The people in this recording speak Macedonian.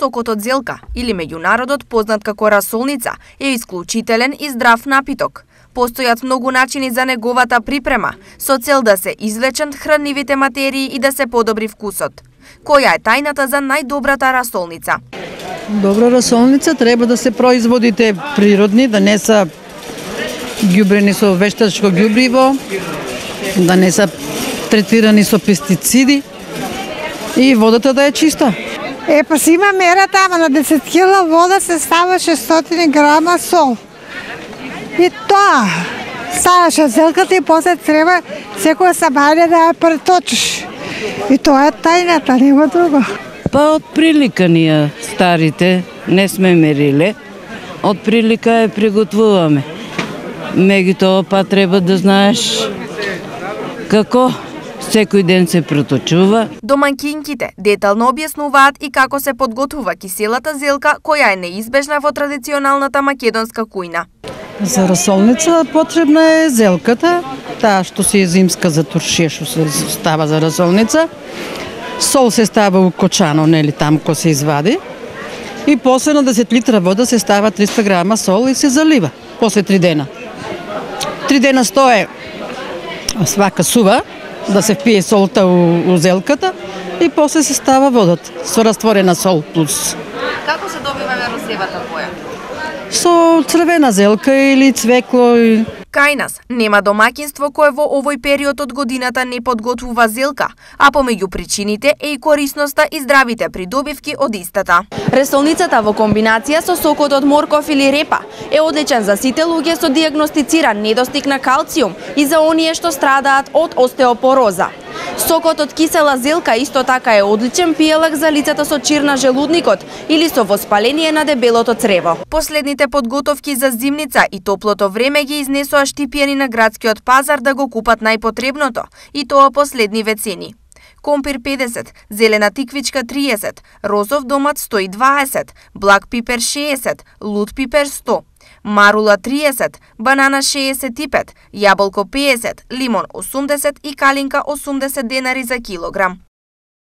Сокот од зелка, или меѓу народот познат како расолница, е исклучителен и здрав напиток. Постојат многу начини за неговата припрема, со цел да се извлечат хранливите материи и да се подобри вкусот. Која е тајната за најдобрата расолница? Добра расолница треба да се производите природни, да не се ѓубрени со вештачко ѓубриво, да не се третирани со пестициди и водата да е чиста. Па си има мерата, ама на 10 кила вода се става 600 грама сол. И тоа, ставаш зелката и после треба секоја сабајле да ја преточиш. И тоа е тајната, нема друго. Па од прилика ние старите не сме мериле, од прилика ја приготвуваме. Меѓутоа па треба да знаеш како секој ден се проточува. Домаќинките детално објаснуваат и како се подготвува киселата зелка која е неизбежна во традиционалната македонска кујна. За расолница потребна е зелката, таа што се е зимска за туршија што се става за расолница. Сол се става у кочано, нели таму кој се извади. И после на 10 литра вода се става 300 грама сол и се залива после 3 дена. 3 дена стое свака сува, да се впие солта у зелката и после се става водата со растворена сол плюс. Како се добива росевата боја? Со црвена зелка или цвекло. Кај нас нема домаќинство кое во овој период од годината не подготвува зелка, а помеѓу причините е и корисноста и здравите придобивки од истата. Ресолницата во комбинација со сокот од морков или репа е одличен за сите луѓе со дијагностициран недостиг на калциум и за оние што страдаат од остеопороза. Сокот од кисела зелка исто така е одличен пиелак за лицата со чир на желудникот или со воспаление на дебелото црево. Последните подготовки за зимница и топлото време ги изнесоа штипиени на градскиот пазар да го купат најпотребното, и тоа последниве цени. Компир 50, зелена тиквичка 30, розов домат 120, блак пипер 60, лут пипер 100, марула 30, банана 65, јаболко 50, лимон 80 и калинка 80 денари за килограм.